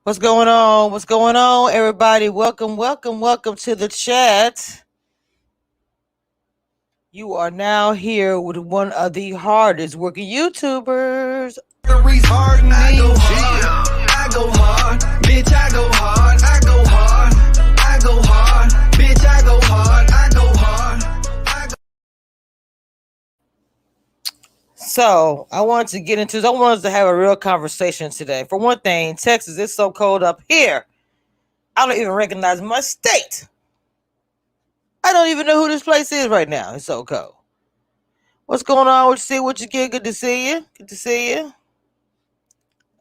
What's going on? What's going on, everybody? Welcome to the chat. You are now here with one of the hardest working YouTubers. I go hard, I go hard, bitch, I go hard, I go hard, I go hard, bitch, I go hard, I go hard. So I wanted to get into this. I wanted to have a real conversation today. For one thing, Texas is so cold up here. I don't even recognize my state. I don't even know who this place is right now. It's so cold. What's going on? What you see? What you get? Good to see you. Good to see you.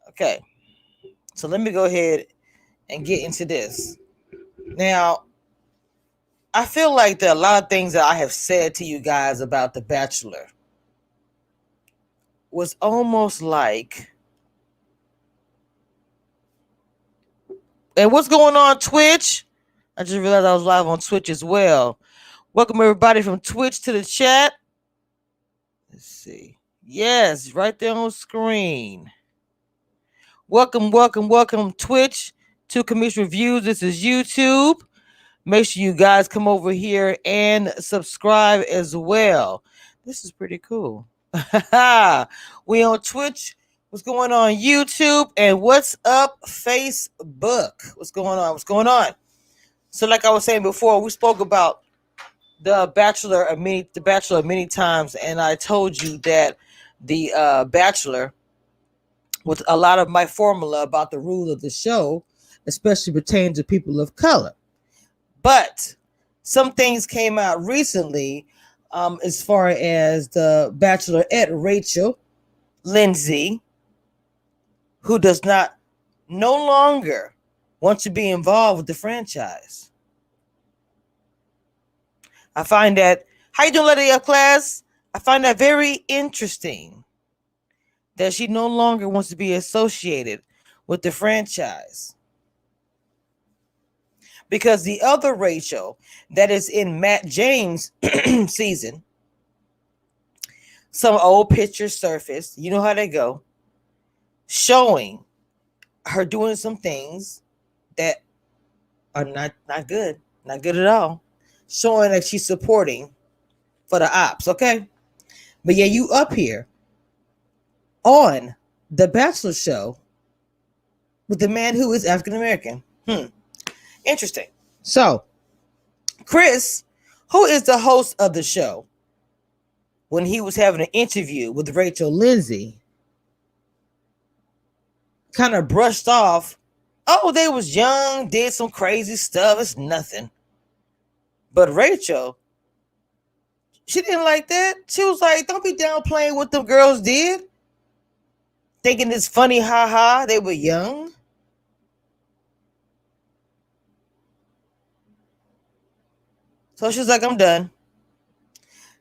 Okay. So let me go ahead and get into this. Now, I feel like there are a lot of things that I have said to you guys about The Bachelor was almost like, and what's going on Twitch? I just realized I was live on Twitch as well. Welcome everybody from Twitch to the chat. Let's see. Yes, right there on screen. Welcome Twitch to Commission Reviews. This is YouTube. Make sure you guys come over here and subscribe as well. This is pretty cool. We on Twitch. What's going on YouTube? And what's up Facebook? What's going on? What's going on? So like I was saying before, we spoke about the Bachelor many times, and I told you that the Bachelor, with a lot of my formula about the rule of the show, especially pertain to people of color. But some things came out recently as far as the bachelorette Racheal Lindsey, who does not no longer want to be involved with the franchise. I find that, how you doing, lady of class? I find that very interesting that she no longer wants to be associated with the franchise. Because the other Racheal that is in Matt James' season, some old pictures surfaced, you know how they go, showing her doing some things that are not good at all, showing that she's supporting for the ops, okay? But yeah, you up here on the Bachelor show with the man who is African American. Interesting. So, Chris, who is the host of the show, when he was having an interview with Racheal Lindsey, kind of brushed off, oh, they was young, did some crazy stuff, it's nothing. But Racheal, she didn't like that. She was like, don't be downplaying what them girls did, thinking it's funny, haha, they were young. So she's like, I'm done.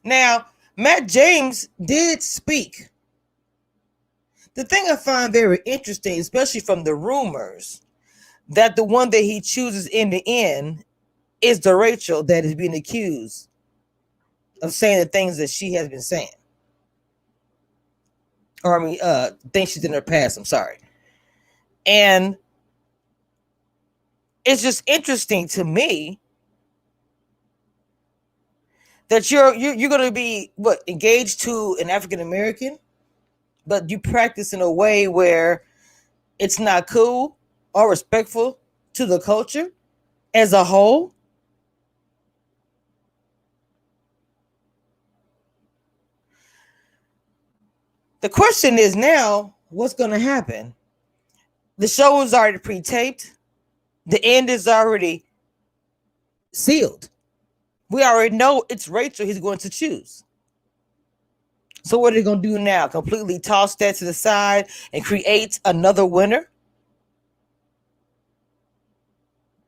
Now, Matt James did speak. The thing I find very interesting, especially from the rumors, that the one that he chooses in the end is the Racheal that is being accused of saying the things that she has been saying. Or things she's in her past, I'm sorry. And it's just interesting to me that you're going to be engaged to an African American, but you practice in a way where it's not cool or respectful to the culture as a whole. The question is now, what's going to happen? The show is already pre-taped. The end is already sealed. We already know it's Racheal he's going to choose. So what are they going to do now? Completely toss that to the side and create another winner?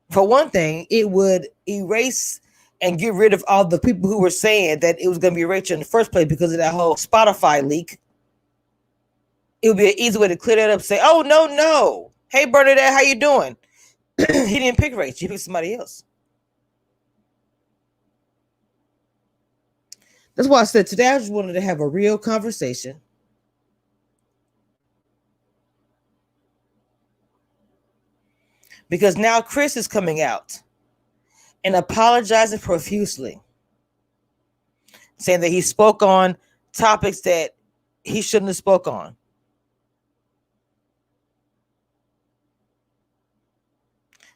For one thing, it would erase and get rid of all the people who were saying that it was going to be Racheal in the first place because of that whole Spotify leak. It would be an easy way to clear that up. Say, oh, no. Hey, Bernadette, how you doing? He didn't pick Racheal. He picked somebody else. That's why I said today I just wanted to have a real conversation. because now Chris is coming out and apologizing profusely, saying that he spoke on topics that he shouldn't have spoke on.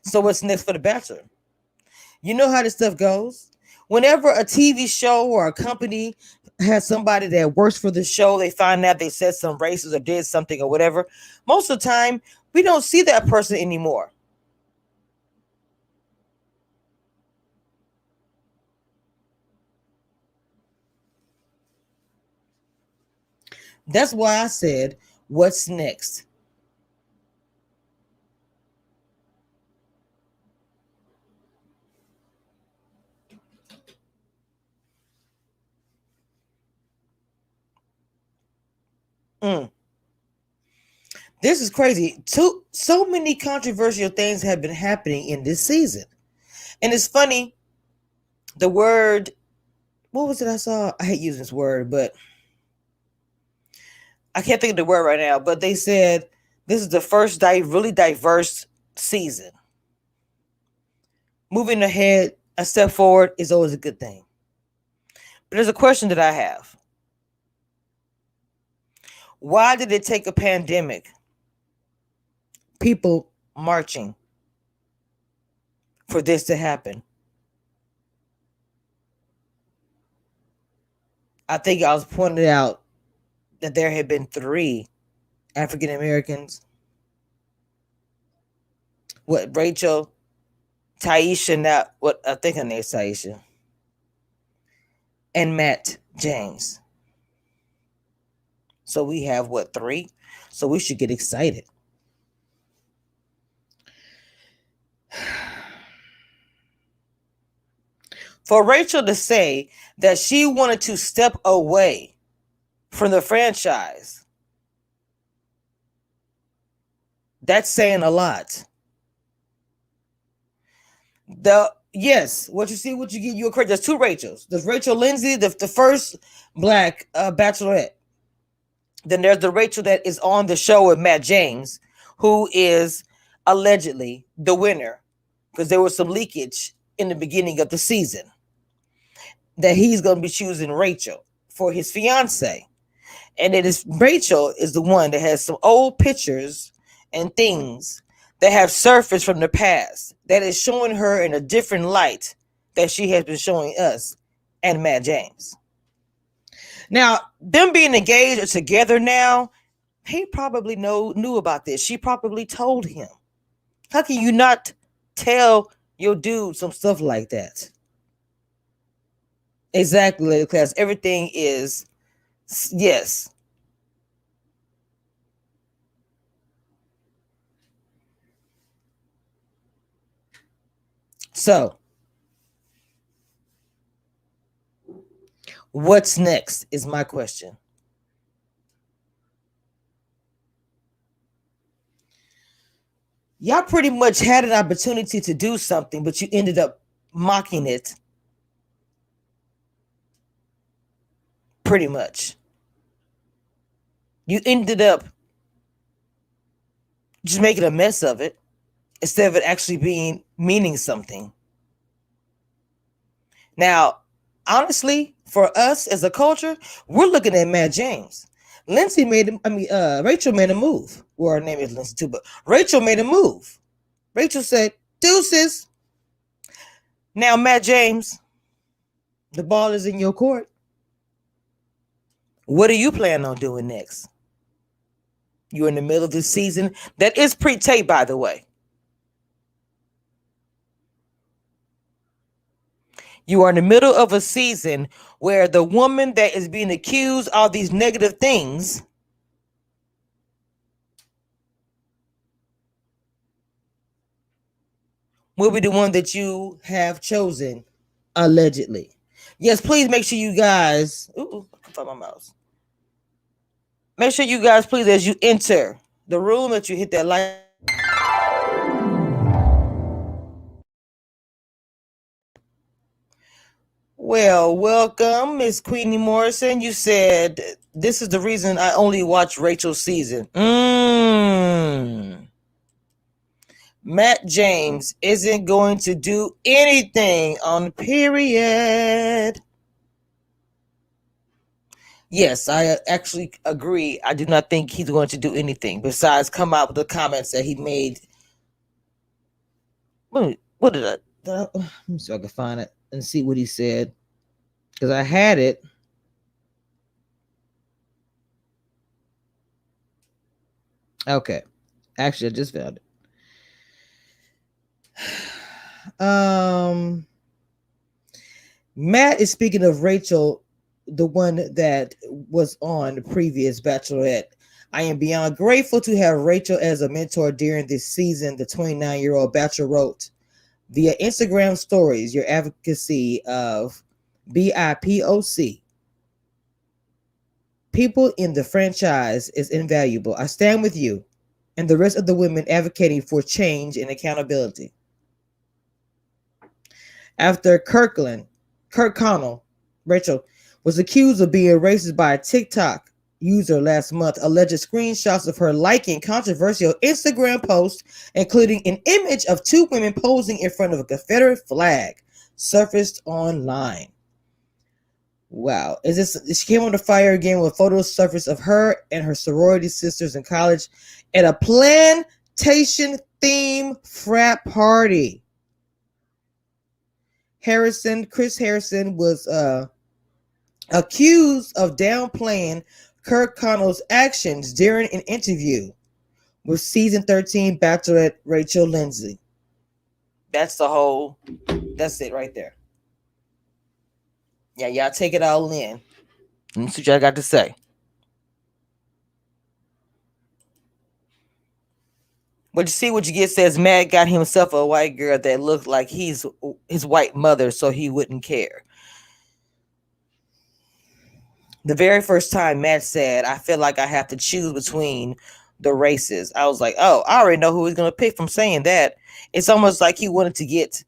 So what's next for The Bachelor? You know how this stuff goes. Whenever a TV show or a company has somebody that works for the show, they find out they said some racist or did something or whatever. Most of the time, we don't see that person anymore. That's why I said, what's next? Mm. This is crazy. So many controversial things have been happening in this season. And it's funny, the word, what was it I saw? I hate using this word, but I can't think of the word right now. But they said this is the first really diverse season. Moving ahead, a step forward is always a good thing. But there's a question that I have. Why did it take a pandemic, people marching, for this to happen? I think I was pointed out that there had been 3 African Americans. What, Racheal, Taisha, not what I think her name is Taisha, and Matt James. So we have what, 3? So we should get excited. For Racheal to say that she wanted to step away from the franchise, that's saying a lot. Yes, what you see, what you get, you're correct. There's 2 Racheals. There's Racheal Lindsey, the first black bachelorette. Then there's the Racheal that is on the show with Matt James, who is allegedly the winner, because there was some leakage in the beginning of the season that he's going to be choosing Racheal for his fiance. And it is Racheal is the one that has some old pictures and things that have surfaced from the past that is showing her in a different light that she has been showing us and Matt James. Now, them being engaged or together now, he probably knew about this. She probably told him. How can you not tell your dude some stuff like that? Exactly, because everything is, yes. So, what's next is my question. Y'all pretty much had an opportunity to do something, but you ended up mocking it. Pretty much. You ended up just making a mess of it instead of it actually meaning something. Now, honestly, for us as a culture, we're looking at Matt James. Racheal made a move. Well, her name is Lindsey too, but Racheal made a move. Racheal said, deuces. Now, Matt James, the ball is in your court. What do you plan on doing next? You're in the middle of this season. That is pre-tape, by the way. You are in the middle of a season where the woman that is being accused of these negative things will be the one that you have chosen, allegedly. Yes, please make sure you guys. Ooh, I can find my mouse. Make sure you guys, please, as you enter the room, that you hit that like. Well, welcome, Miss Queenie Morrison. You said this is the reason I only watch Racheal's season. Matt James isn't going to do anything on the period. Yes, I actually agree. I do not think he's going to do anything besides come out with the comments that he made. What did I? Let me see if I can find it and see what he said, because I had it. Okay, actually, I just found it. Matt is speaking of Racheal, the one that was on the previous Bachelorette. I am beyond grateful to have Racheal as a mentor during this season, the 29-year-old Bachelor wrote. Via Instagram stories, your advocacy of BIPOC people in the franchise is invaluable. I stand with you and the rest of the women advocating for change and accountability. After Kirk Connell, Racheal, was accused of being racist by a TikTok user last month, alleged screenshots of her liking controversial Instagram posts, including an image of two women posing in front of a Confederate flag, surfaced online. Wow. She came on the fire again with photos surfaced of her and her sorority sisters in college at a plantation theme frat party. Chris Harrison was accused of downplaying Kirk Connell's actions during an interview with season 13 Bachelorette Racheal Lindsey. That's it right there. Yeah, y'all take it all in. Let's see what y'all got to say. But you see what you get says Matt got himself a white girl that looked like he's his white mother, so he wouldn't care. The very first time Matt said, I feel like I have to choose between the races, I was like, oh, I already know who he's going to pick from saying that. It's almost like he wanted to get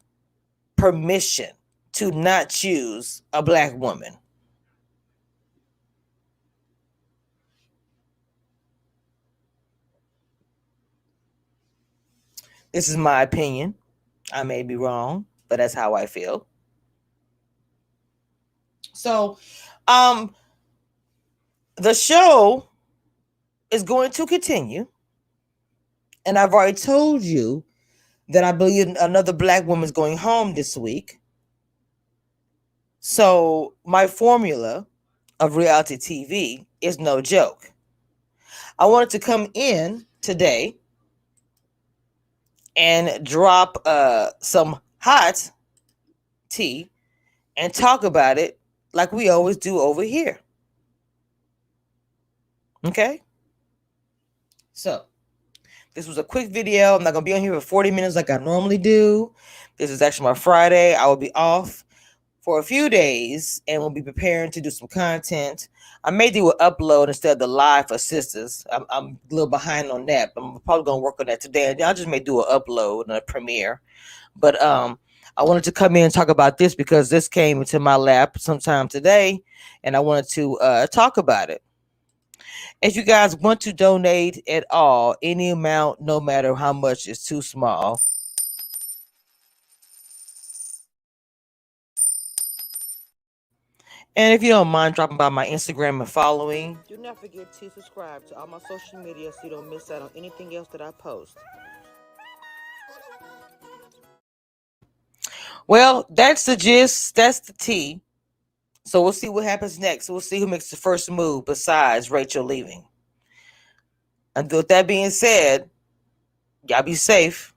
permission to not choose a black woman. This is my opinion. I may be wrong, but that's how I feel. So, the show is going to continue. And I've already told you that I believe another black woman is going home this week. So my formula of reality TV is no joke. I wanted to come in today and drop some hot tea and talk about it like we always do over here. Okay? So, this was a quick video. I'm not going to be on here for 40 minutes like I normally do. This is actually my Friday. I will be off for a few days and we'll be preparing to do some content. I may do an upload instead of the live for sisters. I'm a little behind on that, but I'm probably going to work on that today. I just may do an upload and a premiere. But I wanted to come in and talk about this because this came into my lap sometime today and I wanted to talk about it. If you guys want to donate at all, any amount, no matter how much, is too small. And if you don't mind dropping by my Instagram and following, do not forget to subscribe to all my social media so you don't miss out on anything else that I post. Well, that's the gist. That's the tea. So we'll see what happens next. We'll see who makes the first move besides Racheal leaving. And with that being said, y'all be safe.